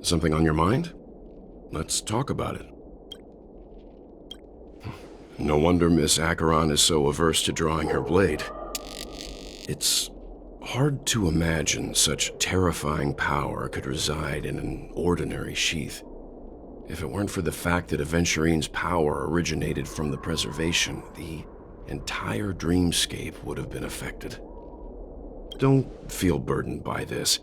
Something on your mind? Let's talk about it. No wonder Miss Acheron is so averse to drawing her blade. It's hard to imagine such terrifying power could reside in an ordinary sheath. If it weren't for the fact that Aventurine's power originated from the preservation, the entire dreamscape would have been affected. Don't feel burdened by this.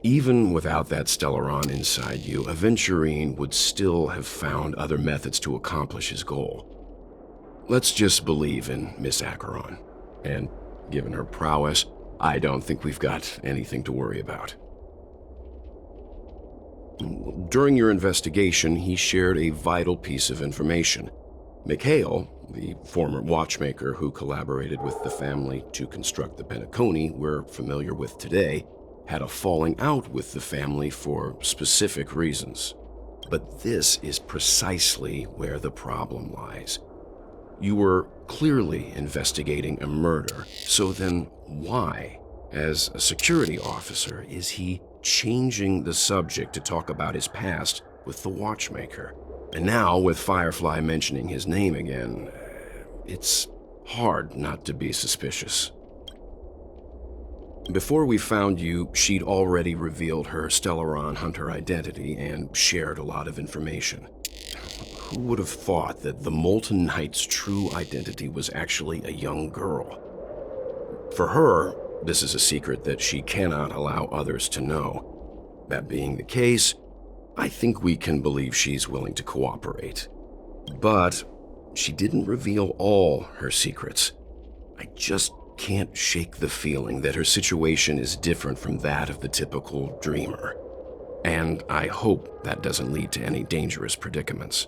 Even without that Stellaron inside you, Aventurine would still have found other methods to accomplish his goal. Let's just believe in Miss Acheron, and given her prowess, I don't think we've got anything to worry about. During your investigation, he shared a vital piece of information. Mikhail, the former watchmaker who collaborated with the family to construct the Penacony we're familiar with today, had a falling out with the family for specific reasons. But this is precisely where the problem lies. You were clearly investigating a murder, so then why, as a security officer, is he changing the subject to talk about his past with the watchmaker? And now, with Firefly mentioning his name again, it's hard not to be suspicious. Before we found you, she'd already revealed her Stellaron Hunter identity and shared a lot of information. Who would have thought that the Molten Knight's true identity was actually a young girl? For her, this is a secret that she cannot allow others to know. That being the case, I think we can believe she's willing to cooperate. But she didn't reveal all her secrets. I just can't shake the feeling that her situation is different from that of the typical dreamer. And I hope that doesn't lead to any dangerous predicaments.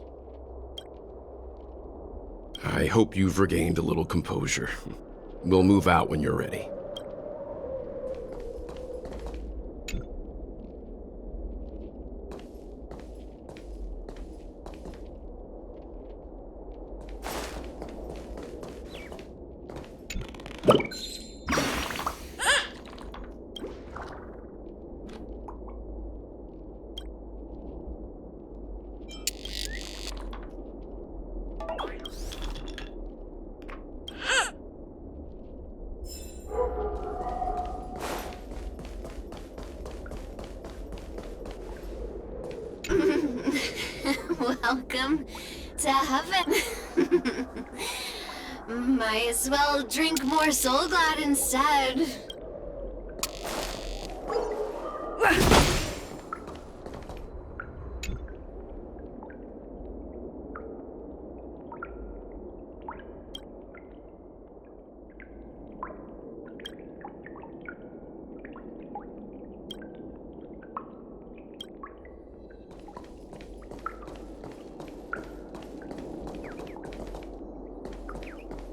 I hope you've regained a little composure. We'll move out when you're ready. Welcome to heaven. Might as well drink more Soul Glad instead.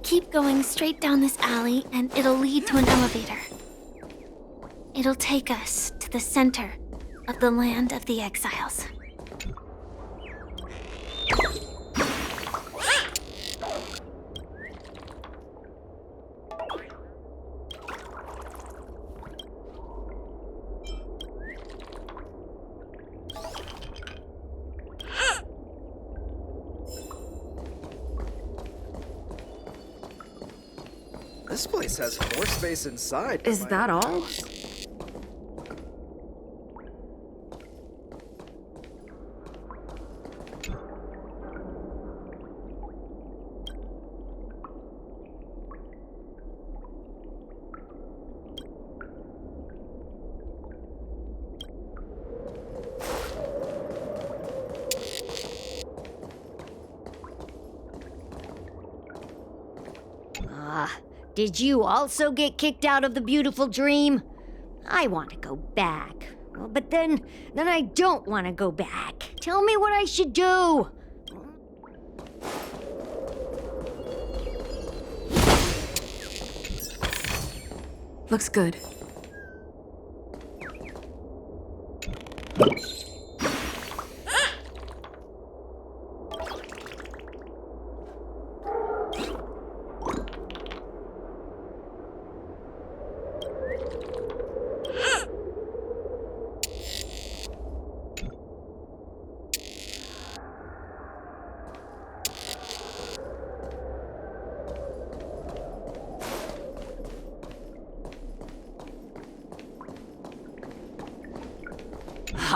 Keep going straight down this alley and it'll lead to an elevator. It'll take us to the center of the land of the exiles. This place has more space inside. Is that all? Did you also get kicked out of the beautiful dream? I want to go back. But then I don't want to go back. Tell me what I should do. Looks good.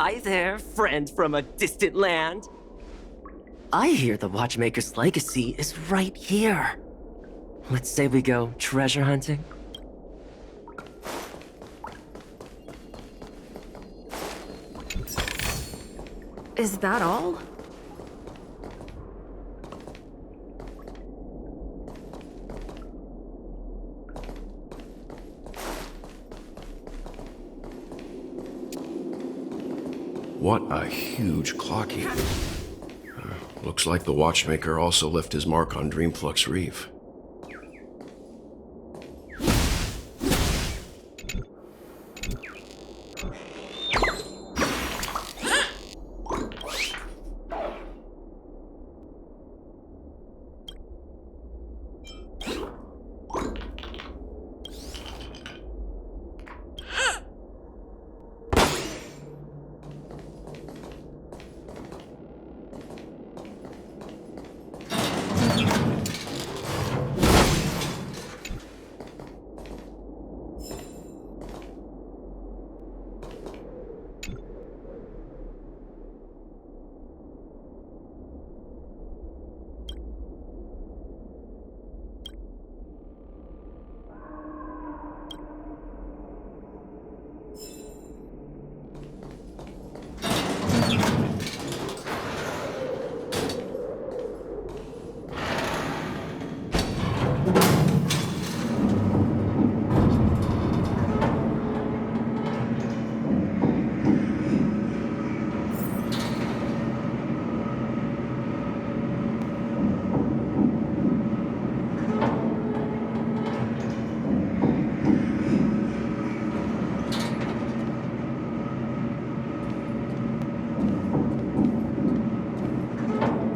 Hi there, friend from a distant land. I hear the Watchmaker's legacy is right here. Let's say we go treasure hunting? Is that all? What a huge clock heap. Looks like the Watchmaker also left his mark on Dreamflux Reef.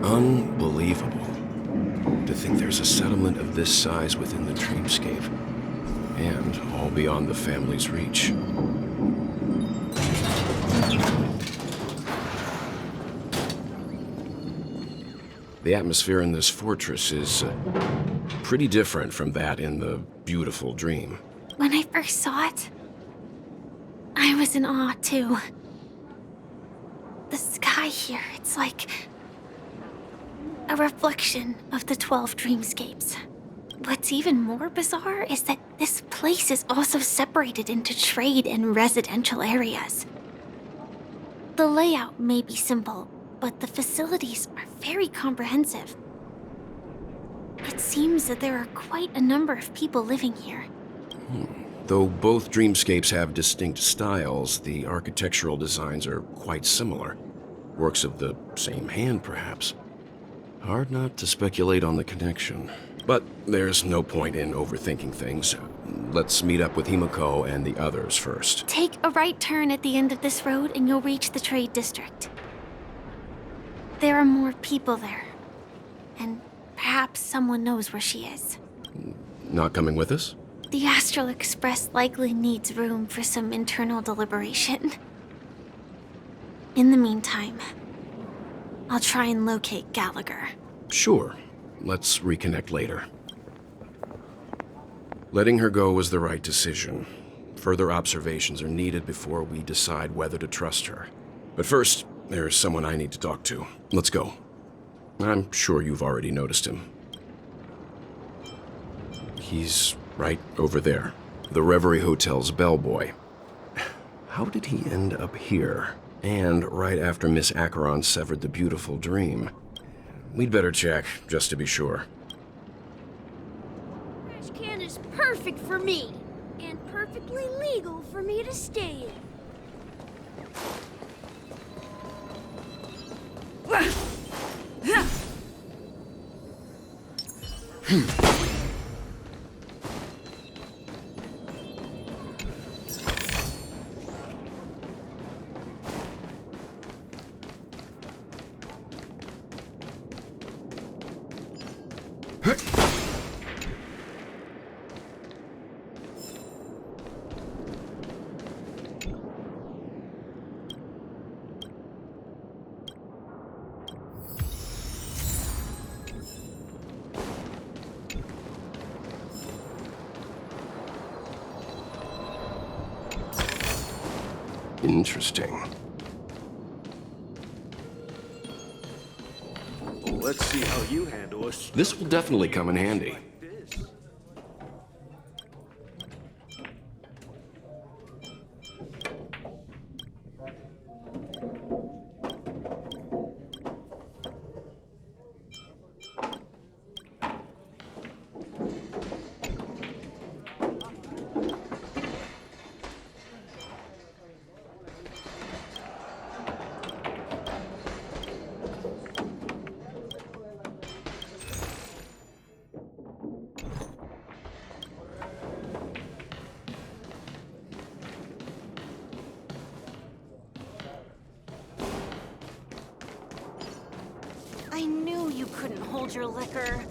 Unbelievable. To think there's a settlement of this size within the dreamscape, and all beyond the family's reach. The atmosphere in this fortress is pretty different from that in the beautiful dream. When I first saw it, I was in awe too. The sky here, it's like a reflection of the 12 dreamscapes. What's even more bizarre is that this place is also separated into trade and residential areas. The layout may be simple, but the facilities are very comprehensive. It seems that there are quite a number of people living here. Though both dreamscapes have distinct styles, the architectural designs are quite similar. Works of the same hand, perhaps. Hard not to speculate on the connection. But there's no point in overthinking things. Let's meet up with Himiko and the others first. Take a right turn at the end of this road and you'll reach the trade district. There are more people there. And perhaps someone knows where she is. Not coming with us? The Astral Express likely needs room for some internal deliberation. In the meantime, I'll try and locate Gallagher. Sure. Let's reconnect later. Letting her go was the right decision. Further observations are needed before we decide whether to trust her. But first, there's someone I need to talk to. Let's go. I'm sure you've already noticed him. He's right over there. The Reverie Hotel's bellboy. How did he end up here? And right after Miss Acheron severed the beautiful dream. We'd better check, just to be sure. Trash can is perfect for me, and perfectly legal for me to stay in. Interesting. Let's see how you handle us. This will definitely come in handy. I knew you couldn't hold your liquor.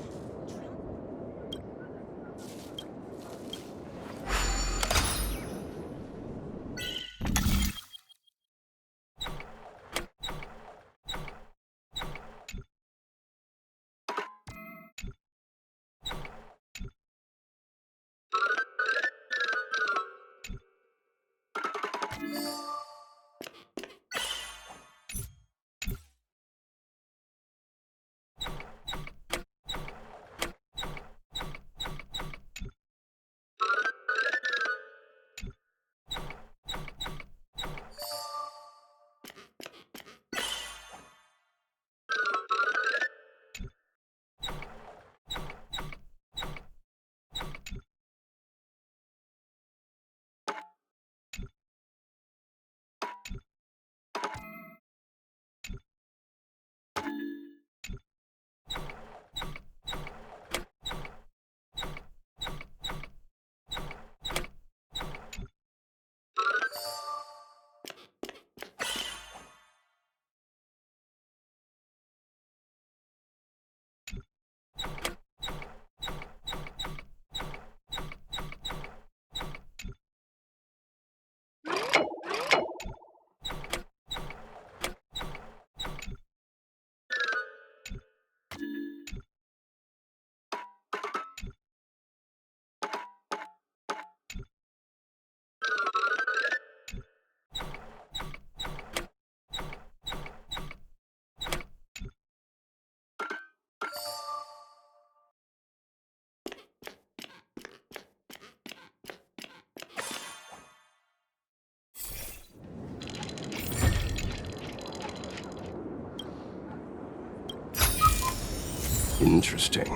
Interesting.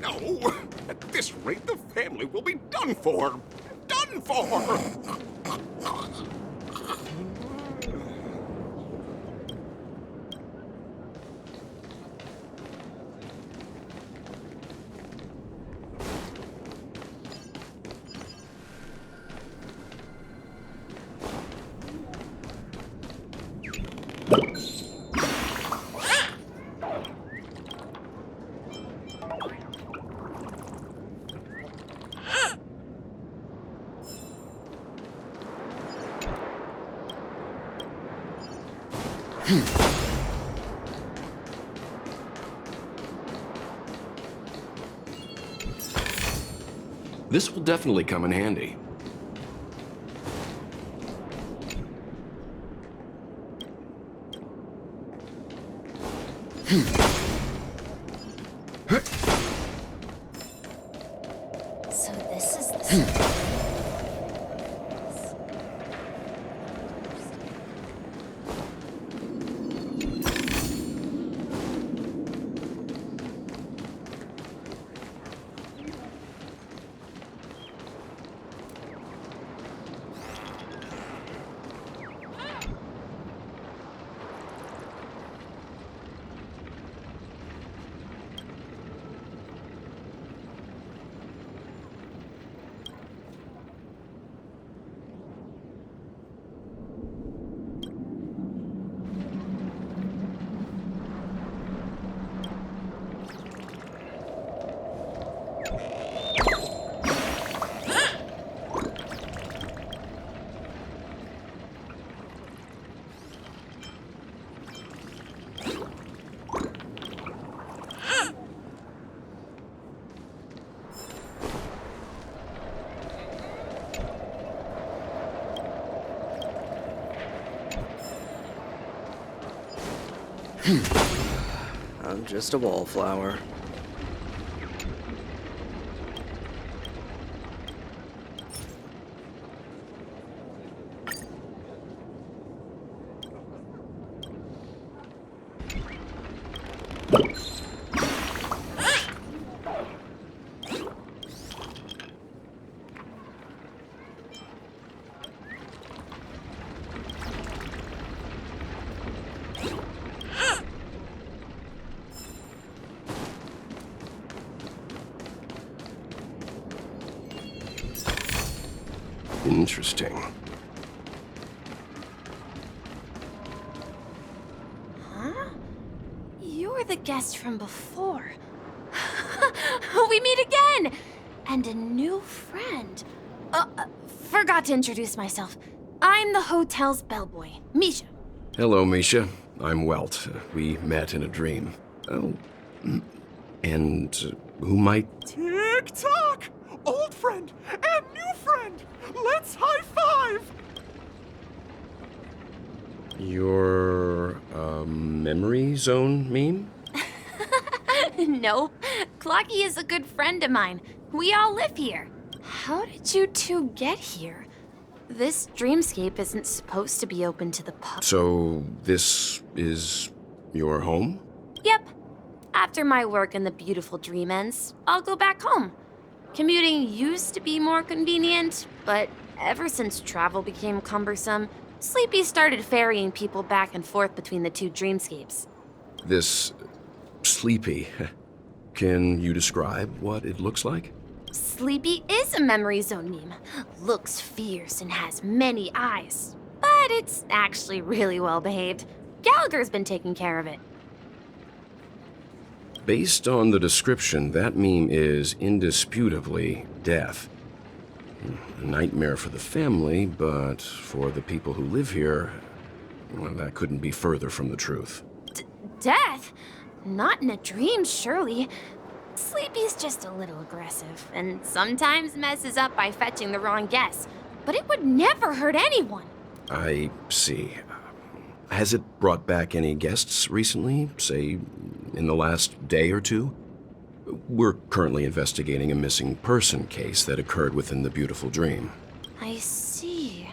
No! At this rate, the family will be done for! Done for! This will definitely come in handy. So this is the... I'm just a wallflower. Interesting. You're the guest from before. We meet again! And a new friend. Forgot to introduce myself. I'm the hotel's bellboy, Misha. Hello, Misha. I'm Welt. We met in a dream. Oh. And who might... Tick-tock! Old friend and new friend! Let's high-five! Your, memory zone meme? Nope. Clocky is a good friend of mine. We all live here. How did you two get here? This dreamscape isn't supposed to be open to the public. So, this is your home? Yep. After my work in the beautiful dream ends, I'll go back home. Commuting used to be more convenient, but ever since travel became cumbersome, Sleepy started ferrying people back and forth between the two dreamscapes. This... Sleepy. Can you describe what it looks like? Sleepy is a memory zone meme. Looks fierce and has many eyes. But it's actually really well behaved. Gallagher's been taking care of it. Based on the description, that meme is indisputably death. A nightmare for the family, but for the people who live here, well, that couldn't be further from the truth. Death? Not in a dream, surely. Sleepy's just a little aggressive, and sometimes messes up by fetching the wrong guess. But it would never hurt anyone. I see. Has it brought back any guests recently, say, in the last day or two? We're currently investigating a missing person case that occurred within the beautiful dream. I see.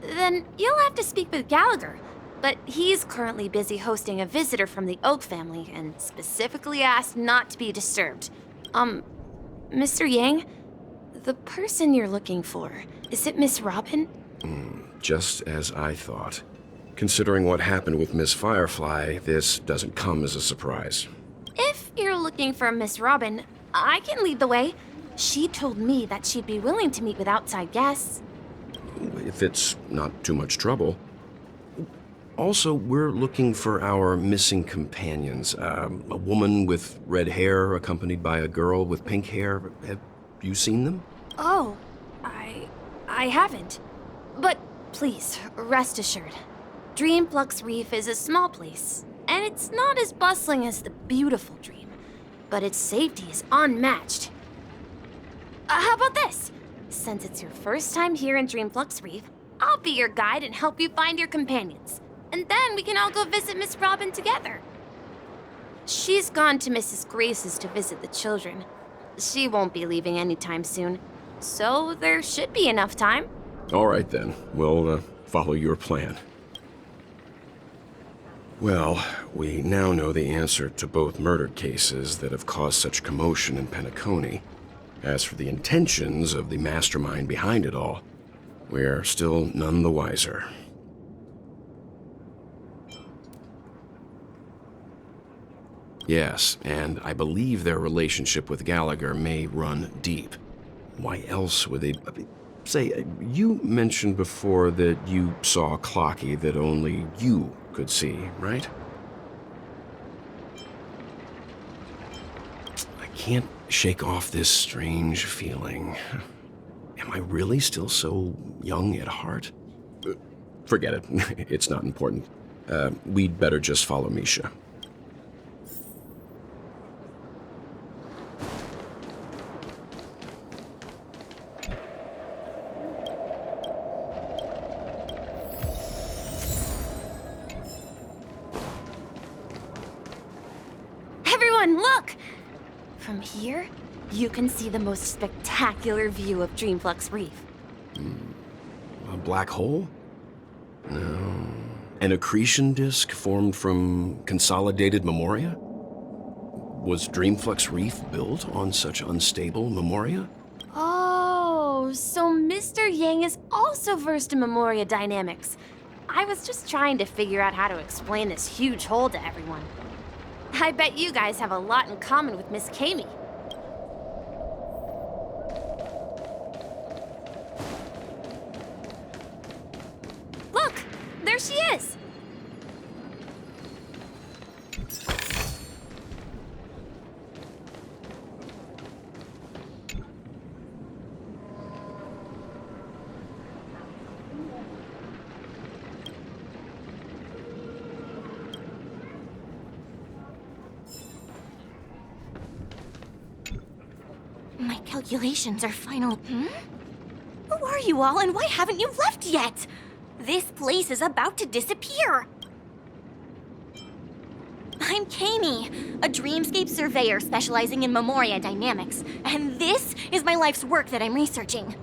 Then you'll have to speak with Gallagher. But he's currently busy hosting a visitor from the Oak family and specifically asked not to be disturbed. Mr. Yang, the person you're looking for, is it Miss Robin? Just as I thought. Considering what happened with Miss Firefly, this doesn't come as a surprise. If you're looking for Miss Robin, I can lead the way. She told me that she'd be willing to meet with outside guests. If it's not too much trouble. Also, we're looking for our missing companions. A woman with red hair accompanied by a girl with pink hair. Have you seen them? Oh, I haven't. But please, rest assured. Dreamflux Reef is a small place, and it's not as bustling as the beautiful dream, but its safety is unmatched. How about this? Since it's your first time here in Dreamflux Reef, I'll be your guide and help you find your companions. And then we can all go visit Miss Robin together. She's gone to Mrs. Grace's to visit the children. She won't be leaving anytime soon, so there should be enough time. All right then, we'll follow your plan. Well, we now know the answer to both murder cases that have caused such commotion in Penacony. As for the intentions of the mastermind behind it all, we're still none the wiser. Yes, and I believe their relationship with Gallagher may run deep. Why else would they... Say, you mentioned before that you saw Clocky that only you could see, right? I can't shake off this strange feeling. Am I really still so young at heart? Forget it. It's not important. We'd better just follow Misha. From here, you can see the most spectacular view of Dreamflux Reef. A black hole? No. An accretion disk formed from consolidated memoria? Was Dreamflux Reef built on such unstable memoria? Oh, so Mr. Yang is also versed in Memoria dynamics. I was just trying to figure out how to explain this huge hole to everyone. I bet you guys have a lot in common with Miss Kami. Look, there she is. My calculations are final. Who are you all, and why haven't you left yet? This place is about to disappear. I'm Kami, a dreamscape surveyor specializing in Memoria dynamics, and this is my life's work that I'm researching.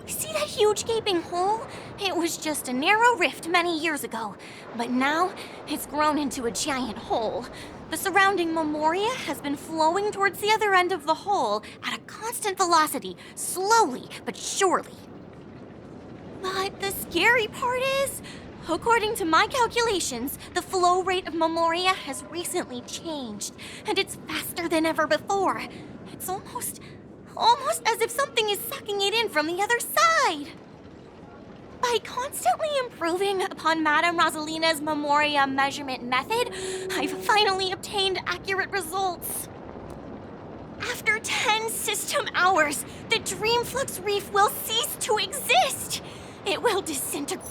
See that huge gaping hole? It was just a narrow rift many years ago, but now it's grown into a giant hole. The surrounding Memoria has been flowing towards the other end of the hole at a constant velocity, slowly but surely. But the scary part is, according to my calculations, the flow rate of Memoria has recently changed, and it's faster than ever before. It's almost as if something is sucking it in from the other side. By constantly improving upon Madame Rosalina's Memoria measurement method, I've finally obtained accurate results. After 10 system hours, the Dreamflux Reef will cease to exist. It will disintegrate.